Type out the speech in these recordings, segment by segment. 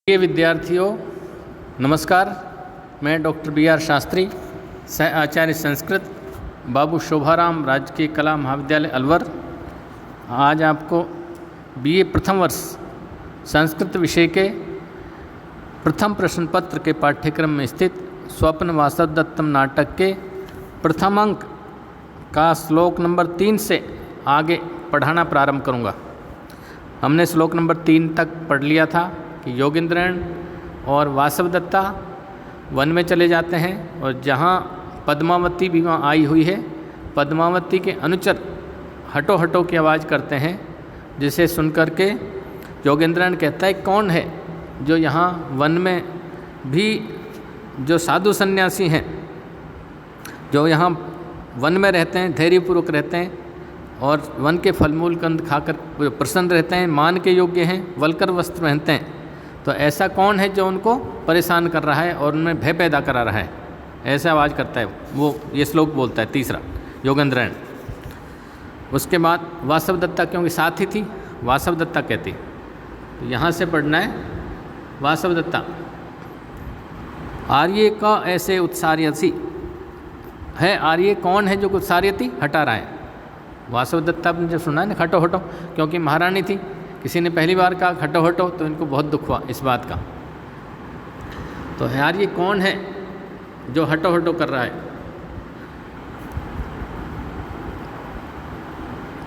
प्रिय विद्यार्थियों नमस्कार। मैं डॉक्टर बी.आर. शास्त्री, सह आचार्य संस्कृत, बाबू शोभाराम राजकीय कला महाविद्यालय अलवर, आज आपको बीए प्रथम वर्ष संस्कृत विषय के प्रथम प्रश्न पत्र के पाठ्यक्रम में स्थित स्वप्न वासवदत्तम नाटक के प्रथम अंक का श्लोक नंबर 3 से आगे पढ़ाना प्रारंभ करूँगा। हमने श्लोक नंबर 3 तक पढ़ लिया था कि योगेंद्रन और वासवदत्ता वन में चले जाते हैं और जहाँ पद्मावती भी वहाँ आई हुई है, पद्मावती के अनुचर हटो हटो की आवाज़ करते हैं, जिसे सुनकर के योगेंद्रन कहता है कौन है जो यहाँ वन में भी जो साधु सन्यासी हैं, जो यहाँ वन में रहते हैं, धैर्यपूर्वक रहते हैं और वन के फल मूल कंद खाकर प्रसन्न रहते हैं, मान के योग्य हैं, वलकर वस्त्र पहनते हैं, तो ऐसा कौन है जो उनको परेशान कर रहा है और उनमें भय पैदा करा रहा है, ऐसा आवाज़ करता है वो। ये श्लोक बोलता है तीसरा योगेंद्रन। उसके बाद वासवदत्ता क्योंकि साथ ही थी, वासवदत्ता कहती, तो यहाँ से पढ़ना है वासवदत्ता। आर्य का ऐसे उत्सार्यसी है, आर्य कौन है जो उत्सार्यति हटा रहा है। वासवदत्ता ने जब सुना है ना हटो हटो, क्योंकि महारानी थी, किसी ने पहली बार कहा हटो हटो तो इनको बहुत दुख हुआ इस बात का। तो यार ये कौन है जो हटो हटो कर रहा है।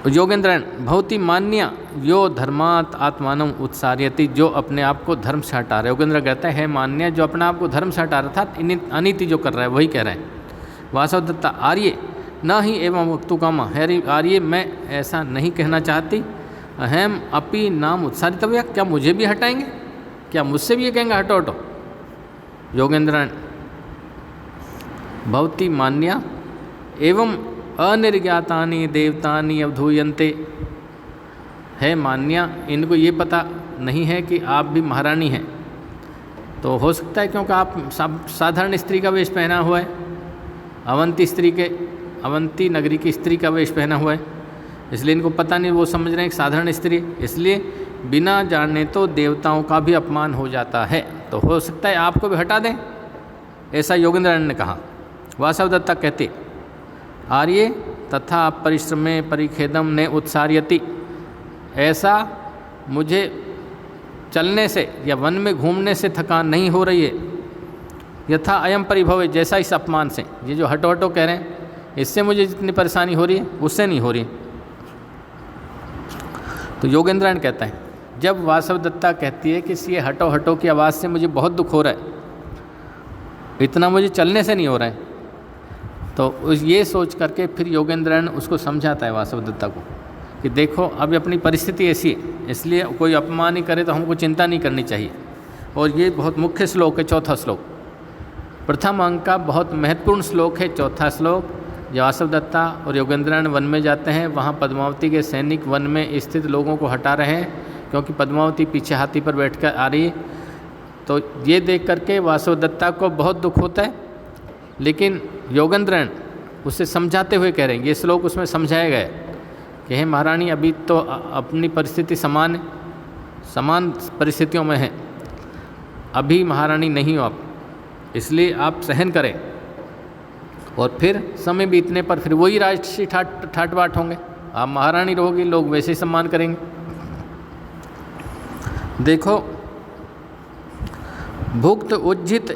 योगेंद्रन भवती मान्या यो धर्मात् आत्मानं उत्सार्यति, जो अपने आप को धर्म से हटा रहा है। योगेंद्र कहता है मान्या जो अपने आप को धर्म से हटा रहा था, अनीति जो कर रहा है वही कह रहा है। वासवदत्ता आर्य न ही एवं वक्तु कामा, है आर्य मैं ऐसा नहीं कहना चाहती, अहम अपि नाम उत्सारितव्य, क्या मुझे भी हटाएंगे, क्या मुझसे भी ये कहेंगे हटो हटो। योगेंद्रन भवती मान्या एवं अनिर्ज्ञातानि देवतानि अवधूयन्ते, है मान्या इनको ये पता नहीं है कि आप भी महारानी हैं, तो हो सकता है क्योंकि आप साधारण स्त्री का वेश पहना हुआ है, अवंती नगरी की स्त्री का वेश पहना हुआ है, इसलिए इनको पता नहीं, वो समझ रहे हैं एक साधारण स्त्री, इसलिए बिना जाने तो देवताओं का भी अपमान हो जाता है, तो हो सकता है आपको भी हटा दें, ऐसा योगेंद्रन ने कहा। वासवदत्ता कहते आर्य तथा परिश्रमे परिखेदम ने उत्सार्यति, ऐसा मुझे चलने से या वन में घूमने से थकान नहीं हो रही है, यथा अयम परिभव, जैसा इस अपमान से, ये जो हटो हटो कह रहे हैं इससे मुझे जितनी परेशानी हो रही है उससे नहीं हो रही। तो योगेंद्रन कहता है जब वासवदत्ता कहती है कि ये हटो हटो की आवाज़ से मुझे बहुत दुख हो रहा है, इतना मुझे चलने से नहीं हो रहा है, तो ये सोच करके फिर योगेंद्रन उसको समझाता है वासवदत्ता को कि देखो अभी अपनी परिस्थिति ऐसी है, इसलिए कोई अपमान ही करे तो हमको चिंता नहीं करनी चाहिए। और ये बहुत मुख्य श्लोक है, चौथा श्लोक, प्रथम अंक का बहुत महत्वपूर्ण श्लोक है चौथा श्लोक। वासवदत्ता और योगेंद्रन वन में जाते हैं, वहाँ पद्मावती के सैनिक वन में स्थित लोगों को हटा रहे हैं, क्योंकि पद्मावती पीछे हाथी पर बैठकर आ रही है। तो ये देख करके वासवदत्ता को बहुत दुख होता है, लेकिन योगेंद्रन उसे समझाते हुए कह रहे हैं, ये श्लोक उसमें समझाया गया कि हे महारानी अभी तो अपनी परिस्थिति समान परिस्थितियों में है, अभी महारानी नहीं हो आप, इसलिए आप सहन करें, और फिर समय बीतने पर फिर वही राजसी ठाट बाट होंगे, आप महारानी रहोगी, लोग वैसे ही सम्मान करेंगे। देखो भुक्त उज्जित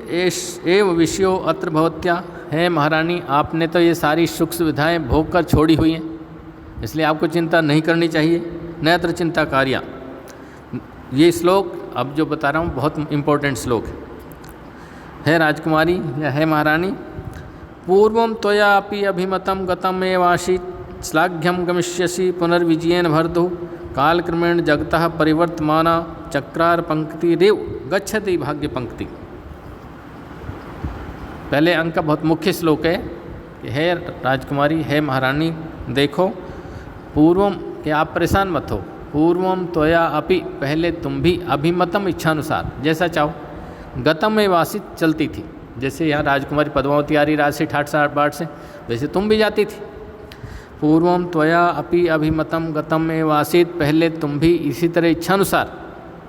एव विषयो अत्र भवत्या, है महारानी आपने तो ये सारी सुख सुविधाएँ भोग कर छोड़ी हुई हैं, इसलिए आपको चिंता नहीं करनी चाहिए, नयत्र चिंता कार्या। ये श्लोक अब जो बता रहा हूँ बहुत इम्पोर्टेंट श्लोक है राजकुमारी या है महारानी। पूर्वं त्वयापि अभिमतं गतमेवासीत् श्लाघ्यं गमिष्यसि पुनर्विजयेन भर्तुः कालक्रमेण जगतः परिवर्तमाना चक्रार पंक्तिरेव गच्छति भाग्य पंक्ति। पहले अंक का बहुत मुख्य श्लोक है कि है राजकुमारी, है महारानी, देखो पूर्वम कि आप परेशान मत हो, पूर्वम त्वया अपि पहले तुम भी अभिमतम इच्छानुसार जैसा चाहो, गतम एवासित चलती थी, जैसे यहाँ राजकुमारी पद्मावती आ रही राजसी ठाट बाट से, वैसे तुम भी जाती थी। पूर्वम त्वया अपि अभिमतम गतम एवासित, पहले तुम भी इसी तरह इच्छानुसार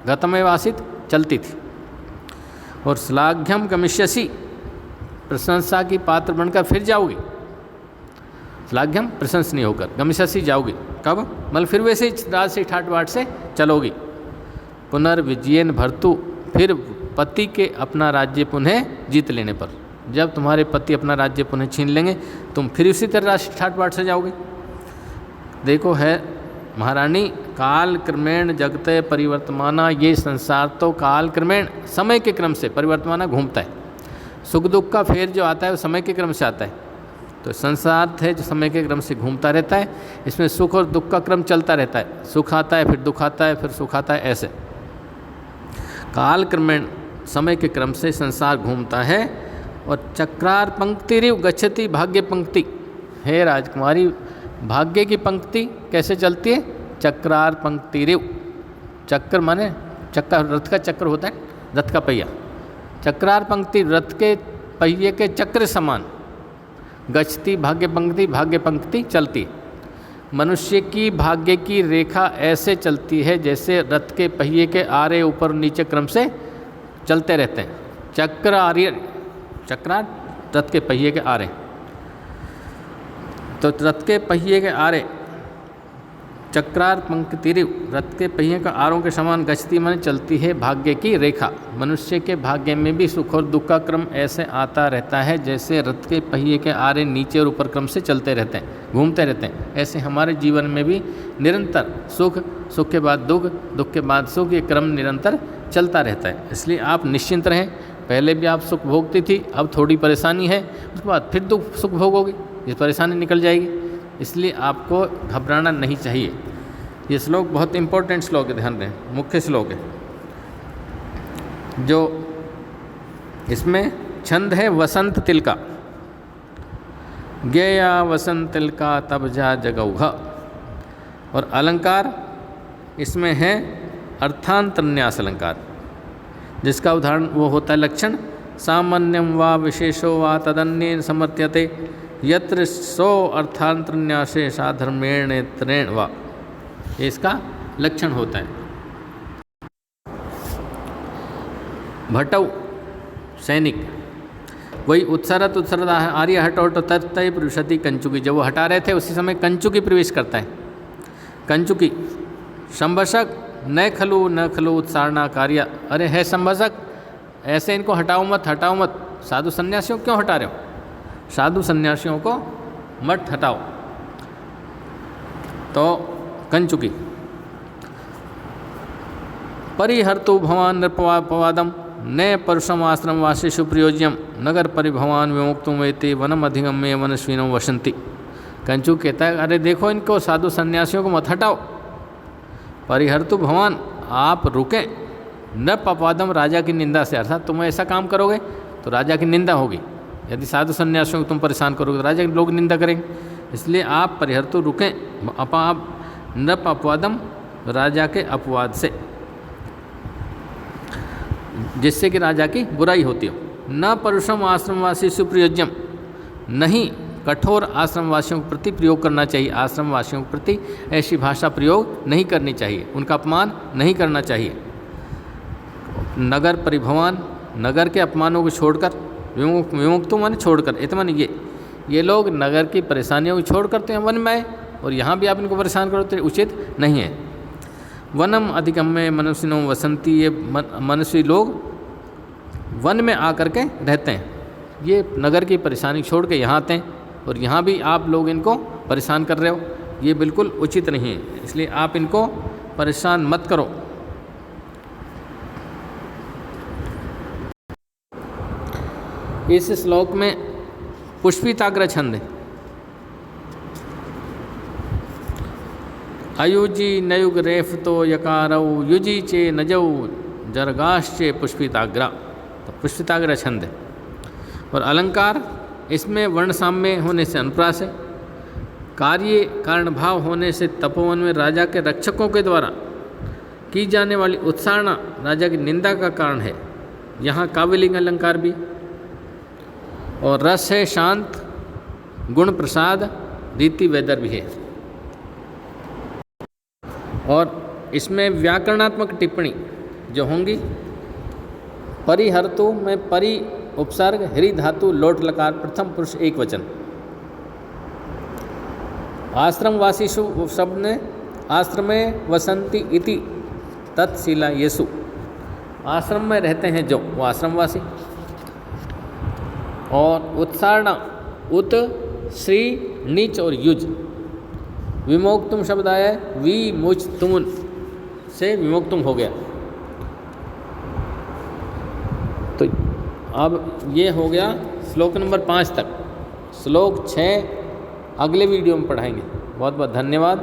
गतम एवासित चलती थी। और श्लाघ्यम गमिष्यसि, प्रशंसा की पात्र बनकर फिर जाओगी। श्लाघ्यम प्रशंसनीय होकर, गमिष्यसि जाओगी कब? मतलब फिर वैसे राजसी ठाट बाट से चलोगी। पुनर्विजयन भर्तु, फिर पति के अपना राज्य पुनः जीत लेने पर, जब तुम्हारे पति अपना राज्य पुनः छीन लेंगे तुम फिर उसी तरह राजसी ठाट बाट से जाओगे। देखो है महारानी, काल क्रमेण जगते परिवर्तमाना, ये संसार तो काल क्रमेण समय के क्रम से परिवर्तमाना घूमता है। सुख दुख का फेर जो आता है वो समय के क्रम से आता है, तो संसार है जो समय के क्रम से घूमता रहता है। इसमें सुख और दुख का क्रम चलता रहता है, सुख आता है फिर दुख आता है फिर सुख आता है, ऐसे काल क्रमेण समय के क्रम से संसार घूमता है। और चक्रार पंक्तिरिव गच्छति भाग्य पंक्ति, हे राजकुमारी भाग्य की पंक्ति कैसे चलती है? चक्रार पंक्तिरिव, चक्र माने चक्का, रथ का चक्र होता है, रथ का पहिया, चक्रार पंक्ति रथ के पहिए के चक्र समान, गच्छति भाग्य पंक्ति, भाग्य पंक्ति चलती। मनुष्य की भाग्य की रेखा ऐसे चलती है जैसे रथ के पहिए के आरे ऊपर नीचे क्रम से चलते रहते हैं। चक्र आर्य, चक्रार रथ के पहिए के आरे, तो रथ के पहिए के आरे चक्रार पंक्तिरिव, रथ के पहिए का आरों के समान गच्छति माने चलती है भाग्य की रेखा। मनुष्य के भाग्य में भी सुख और दुख का क्रम ऐसे आता रहता है जैसे रथ के पहिए के आरे नीचे और ऊपर क्रम से चलते रहते हैं, घूमते रहते हैं। ऐसे हमारे जीवन में भी निरंतर सुख, सुख के बाद दुख, दुख के बाद सुख, ये क्रम निरंतर चलता रहता है। इसलिए आप निश्चिंत रहें। पहले भी आप सुख भोगती थी, अब थोड़ी परेशानी है, उसके बाद फिर दुख सुख भोगोगी, ये परेशानी निकल जाएगी। इसलिए आपको घबराना नहीं चाहिए। ये श्लोक बहुत इम्पोर्टेंट श्लोक है, ध्यान दें, मुख्य श्लोक है। जो इसमें छंद है वसंत तिलका, गया वसंत तिलका तब जा जगौघ। और अलंकार इसमें है अर्थांतरन्यास अलंकार, जिसका उदाहरण वो होता है लक्षण सामान्यम वा विशेषो वा तदन्येन समर्थ्यते यत्र सो अर्थांतरन्यासे साधर्मेण नेत्रेण वा, ये इसका लक्षण होता है। भटौ सैनिक, वही उत्सरत उत्सरत आर्य हटो हटो तय प्रविशति कंचुकी, जब वो हटा रहे थे उसी समय कंचुकी प्रवेश करता है। कंचुकी संभसक न खलु उत्सारणा कार्य, अरे है संभसक, ऐसे इनको हटाओ मत, हटाओ मत। साधु सन्यासियों क्यों हटा रहे हो? साधु सन्यासियों को मत हटाओ। तो कंचुकी परिहर्तु भवान नृपवादम न परुषम आश्रम वासेषु प्रयोज्यम नगर परिभवान विमुक्तुम वेते वनम अधिगम्य वनस्विनम वसंती। कंचुक कहता है अरे देखो इनको साधु सन्यासियों को मत हटाओ। परिहर्तु भवान, आप रुकें, न पपादम, राजा की निंदा से, अर्थात तुम ऐसा काम करोगे तो राजा की निंदा होगी। यदि साधु सन्यासियों को तुम परेशान करोगे तो राजा के लोग निंदा करेंगे। इसलिए आप परिहर्तु रुकें, आप न अपवादम, राजा के अपवाद से, जिससे कि राजा की बुराई होती हो। न परुषम आश्रमवासी सुप्रयोज्यम, नहीं कठोर आश्रमवासियों के प्रति प्रयोग करना चाहिए। आश्रमवासियों के प्रति ऐसी भाषा प्रयोग नहीं करनी चाहिए, उनका अपमान नहीं करना चाहिए। नगर परिभवान, नगर के अपमानों को छोड़कर, विमुक्तों माने छोड़कर, इतना ये लोग नगर की परेशानियों को छोड़ करते हैं वन में आए, और यहाँ भी आप इनको परेशान करो तो उचित नहीं है। वनम अधिगम्य मनुष्यनो वसंती, ये मनुष्य लोग वन में आकर के रहते हैं, ये नगर की परेशानी छोड़ के यहाँ आते हैं, और यहाँ भी आप लोग इनको परेशान कर रहे हो, ये बिल्कुल उचित नहीं है। इसलिए आप इनको परेशान मत करो। इस श्लोक में पुष्पिताग्र छंद है। अयुजी नयुग रेफ तो यकारौ युजी चे नजौ जरगाश्चे पुष्पिताग्रा, तो पुष्पिताग्र छंद है। और अलंकार इसमें वर्ण साम्य होने से अनुप्रास है, कार्य कारण भाव होने से तपोवन में राजा के रक्षकों के द्वारा की जाने वाली उत्साहना राजा की निंदा का कारण है। यहाँ काव्यलिंग अलंकार भी, और रस है शांत, गुण प्रसाद, रीति वेदर भी है। और इसमें व्याकरणात्मक टिप्पणी जो होंगी परिहर्तु में परि उपसर्ग, हृ धातु, लोट लकार, प्रथम पुरुष एक वचन। आश्रमवासीषु शब्द ने आश्रमे वसंती इति तत्शिला येसु, आश्रम में रहते हैं जो, वो आश्रमवासी। और उत्सारणा उत, श्री, नीच और युज। विमोक्तुम शब्द आया है, वी मुच तुमुन से विमोक्तुम हो गया। तो अब ये हो गया श्लोक नंबर 5 तक। श्लोक 6 अगले वीडियो में पढ़ाएंगे। बहुत बहुत धन्यवाद।